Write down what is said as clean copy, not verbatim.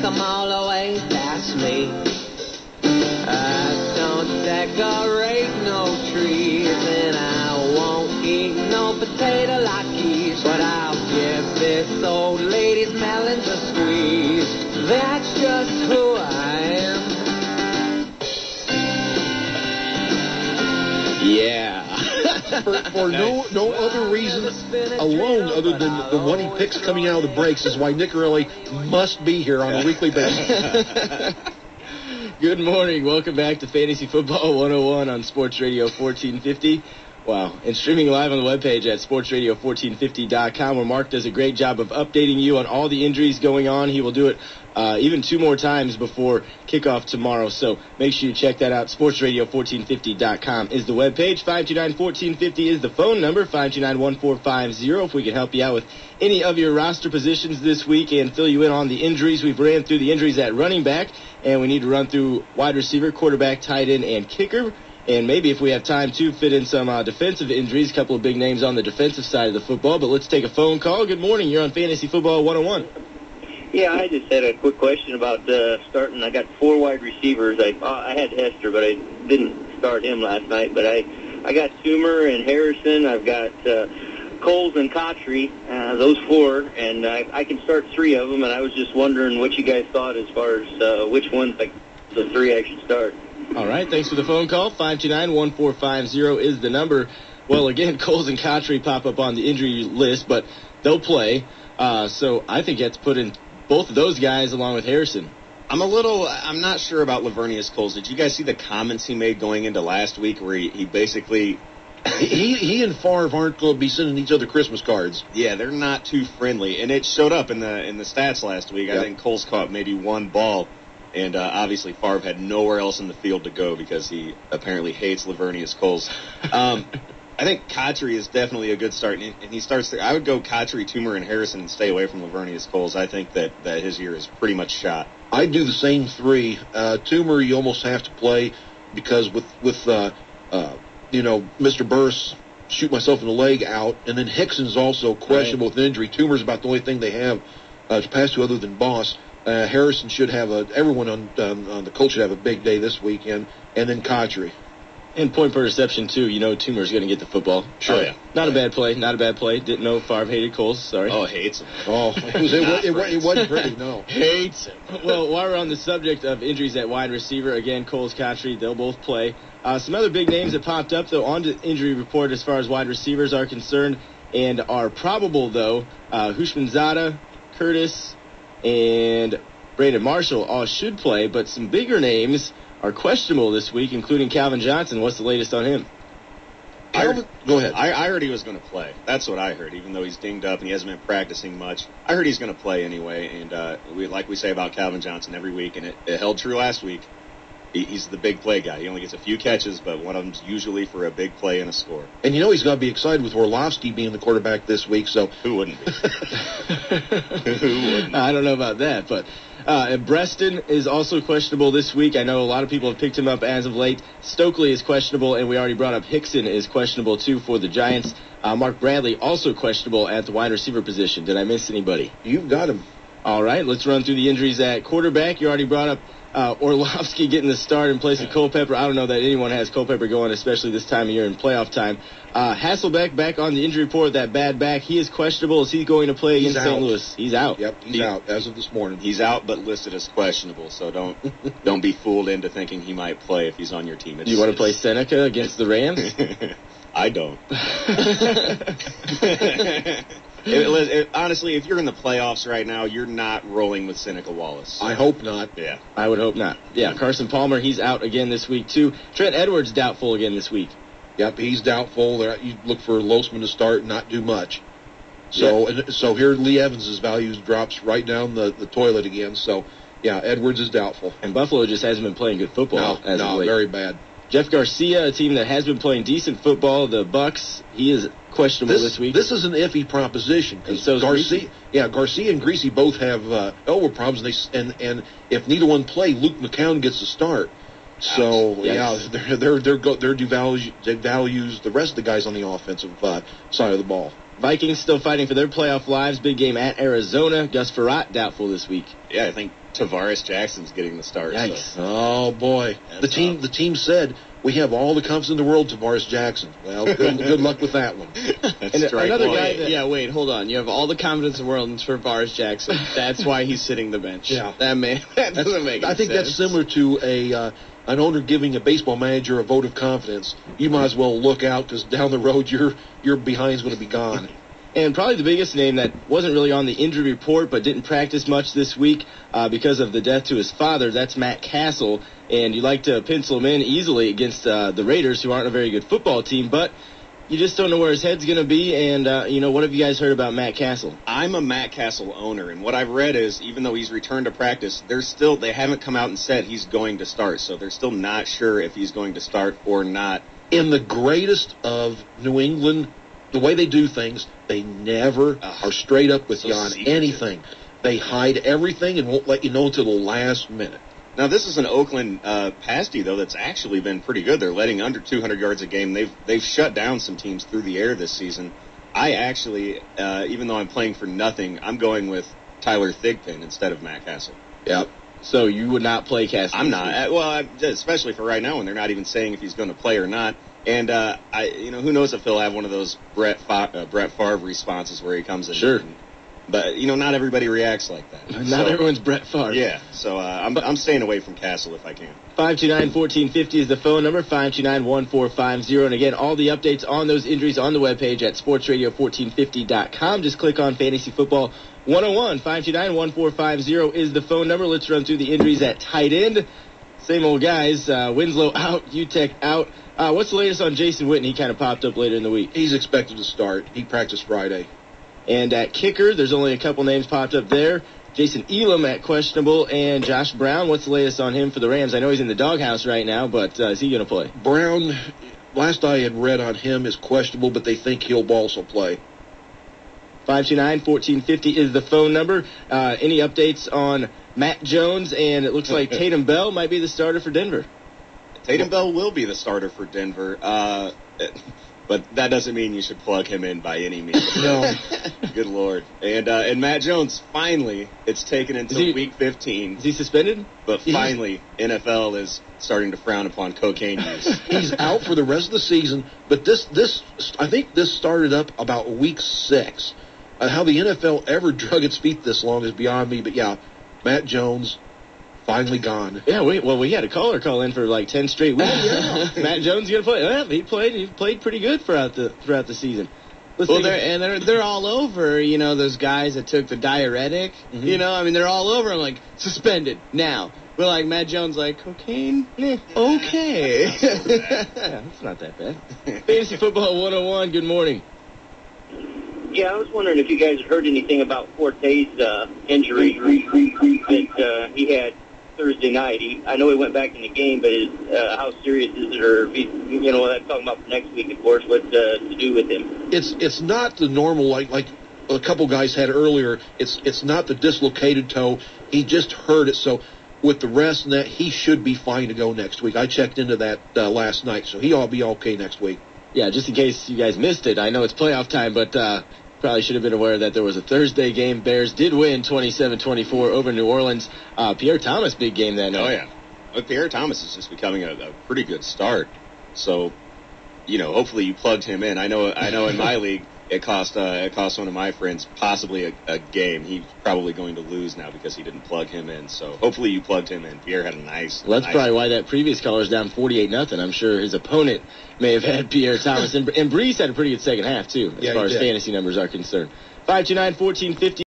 them all away past me. I don't decorate no trees, and I won't eat no potato lockies, but I'll give this old lady's melons a squeeze. That's just who I am. Yeah. For no other reason alone other than the one he picks coming out of the breaks is why Nick Early must be here on a weekly basis. Good morning. Welcome back to Fantasy Football 101 on Sports Radio 1450. Wow. And streaming live on the webpage at sportsradio1450.com, where Mark does a great job of updating you on all the injuries going on. He will do it even 2 more times before kickoff tomorrow. So make sure you check that out. Sportsradio1450.com is the webpage. 529-1450 is the phone number. 529-1450 if we can help you out with any of your roster positions this week and fill you in on the injuries. We've ran through the injuries at running back, and we need to run through wide receiver, quarterback, tight end, and kicker. And maybe if we have time to fit in some defensive injuries, a couple of big names on the defensive side of the football. But let's take a phone call. Good morning. You're on Fantasy Football 101. Yeah, I just had a quick question about starting. I got 4 wide receivers. I had Hester, but I didn't start him last night. But I got Toomer and Harrison. I've got Coles and Cotry, those 4, and I can start 3 of them. And I was just wondering what you guys thought as far as which ones, like the 3 I should start. All right, thanks for the phone call. 529-1450 is the number. Well, again, Coles and Cotry pop up on the injury list, but they'll play. So I think you have to put in both of those guys along with Harrison. I'm not sure about Lavernius Coles. Did you guys see the comments he made going into last week where he basically... he and Favre aren't going to be sending each other Christmas cards. Yeah, they're not too friendly. And it showed up in the stats last week. Yep. I think Coles caught maybe 1 ball. And obviously Favre had nowhere else in the field to go because he apparently hates Lavernius Coles. I think Cotry is definitely a good start. And he starts there. I would go Cotry, Toomer, and Harrison and stay away from Lavernius Coles. I think that his year is pretty much shot. I'd do the same 3. Toomer, you almost have to play because with Mr. Burris, shoot myself in the leg out. And then Hickson's also questionable with injury. Toomer's about the only thing they have to pass to other than Boss. Harrison should have everyone on the Colts should have a big day this weekend, and then Cotry. And point per reception, too. You know Toomer's going to get the football. Sure. Yeah. Not a bad play. Didn't know Favre hated Coles. Sorry. Oh, hates him. Oh, it wasn't pretty, no. Hates him. Well, while we're on the subject of injuries at wide receiver, again, Coles, Cotry, they'll both play. Some other big names that popped up, though, on the injury report as far as wide receivers are concerned and are probable, though. Hushmanzada, Curtis, and Brandon Marshall all should play, but some bigger names are questionable this week, including Calvin Johnson. What's the latest on him? Go ahead. I heard he was going to play. That's what I heard, even though he's dinged up and he hasn't been practicing much. I heard he's going to play anyway, and like we say about Calvin Johnson every week, and it held true last week. He's the big play guy. He only gets a few catches, but one of them's usually for a big play and a score. And he's got to be excited with Orlovsky being the quarterback this week. So who wouldn't be? Who wouldn't? I don't know about that, but Breston is also questionable this week. I know a lot of people have picked him up as of late. Stokely is questionable, and we already brought up Hickson is questionable too for the Giants. Mark Bradley also questionable at the wide receiver position. Did I miss anybody? You've got him. All right, let's run through the injuries at quarterback. You already brought up Orlovsky getting the start in place of Culpepper. I don't know that anyone has Culpepper going, especially this time of year in playoff time. Hasselbeck back on the injury report, that bad back. He is questionable. Is he going to play against St. Louis? He's out. Yep, he's out as of this morning. He's out, but listed as questionable, so don't be fooled into thinking he might play if he's on your team. Do you want to play Seneca against the Rams? I don't. Honestly, if you're in the playoffs right now, you're not rolling with Seneca Wallace. I hope not. Yeah. I would hope not. Yeah, Carson Palmer, he's out again this week, too. Trent Edwards, doubtful again this week. Yep, he's doubtful. You look for Losman to start and not do much. So here Lee Evans' values drops right down the toilet again. So, yeah, Edwards is doubtful. And Buffalo just hasn't been playing good football. No, very bad. Jeff Garcia, a team that has been playing decent football, the Bucks, he is questionable this week. This is an iffy proposition. And so Garcia and Greasy both have elbow problems, and if neither one play, Luke McCown gets the start. So yes. They devalues the rest of the guys on the offensive side of the ball. Vikings still fighting for their playoff lives. Big game at Arizona. Gus Frerotte doubtful this week. Yeah, I think Tavares Jackson's getting the start. Yikes. So. Oh boy, the team said we have all the confidence in the world. Tavares Jackson. Well, good luck with that one. That's Another one. guy that, yeah, wait, hold on. You have all the confidence in the world in Tavares Jackson. That's why he's sitting the bench. Yeah. That doesn't make any I think sense. that's similar to an owner giving a baseball manager a vote of confidence. You might as well look out because down the road your behind's going to be gone. And probably the biggest name that wasn't really on the injury report but didn't practice much this week because of the death to his father, that's Matt Castle. And you like to pencil him in easily against the Raiders, who aren't a very good football team, but you just don't know where his head's going to be. And, what have you guys heard about Matt Castle? I'm a Matt Castle owner, and what I've read is even though he's returned to practice, they haven't come out and said he's going to start, so they're still not sure if he's going to start or not. In the greatest of New England, the way they do things, they never are straight up with you on anything. They hide everything and won't let you know until the last minute. Now, this is an Oakland pasty, though, that's actually been pretty good. They're letting under 200 yards a game. They've shut down some teams through the air this season. I actually, even though I'm playing for nothing, I'm going with Tyler Thigpen instead of Matt Castle. Yep. So you would not play Castle? I'm not. Especially for right now when they're not even saying if he's going to play or not. And, who knows if he'll have one of those Brett Favre responses where he comes in. Sure. But, not everybody reacts like that. Not everyone's Brett Favre. Yeah, so I'm staying away from Castle if I can. 529-1450 is the phone number, 529-1450. And again, all the updates on those injuries on the webpage at sportsradio1450.com. Just click on Fantasy Football 101. 529-1450 is the phone number. Let's run through the injuries at tight end. Same old guys. Winslow out, Utech out. What's the latest on Jason Witten? He kind of popped up later in the week. He's expected to start. He practiced Friday. And at kicker, there's only a couple names popped up there. Jason Elam at questionable, and Josh Brown. What's the latest on him for the Rams? I know he's in the doghouse right now, but is he going to play? Brown, last I had read on him, is questionable, but they think he'll also play. 529-1450 is the phone number. Any updates on Matt Jones? And it looks like Tatum Bell might be the starter for Denver. Tatum Bell will be the starter for Denver. But that doesn't mean you should plug him in by any means. No. Good Lord. And Matt Jones, finally, it's taken until week 15. Is he suspended? But finally, NFL is starting to frown upon cocaine use. He's out for the rest of the season, but I think this started up about week 6. How the NFL ever drug its feet this long is beyond me, but yeah, Matt Jones, finally gone. Yeah, we had a caller call in for like 10 straight weeks. Matt Jones going to play. Well, he played pretty good throughout the season. They're all over, those guys that took the diuretic. Mm-hmm. They're all over. I'm like, suspended now. But like Matt Jones, like, cocaine? Okay. It's not that bad. Fantasy Football 101, good morning. Yeah, I was wondering if you guys heard anything about Forte's injury that he had Thursday night. I know he went back in the game, but how serious is it? Or, I'm talking about for next week, of course, what to do with him. It's not the normal, like a couple guys had earlier. It's not the dislocated toe. He just hurt it. So with the rest and that, he should be fine to go next week. I checked into that last night, so he'll be okay next week. Yeah, just in case you guys missed it, I know it's playoff time, but probably should have been aware that there was a Thursday game. Bears did win 27-24 over New Orleans. Pierre Thomas, big game that night. Oh, yeah. Well, Pierre Thomas is just becoming a pretty good start. So, hopefully you plugged him in. I know in my league, it cost one of my friends possibly a game. He's probably going to lose now because he didn't plug him in. So hopefully you plugged him in. Pierre had a nice. Well, that's probably why that previous caller's down 48-0. I'm sure his opponent may have had Pierre Thomas, and Brees had a pretty good second half too, as far as fantasy numbers are concerned. 529-1450.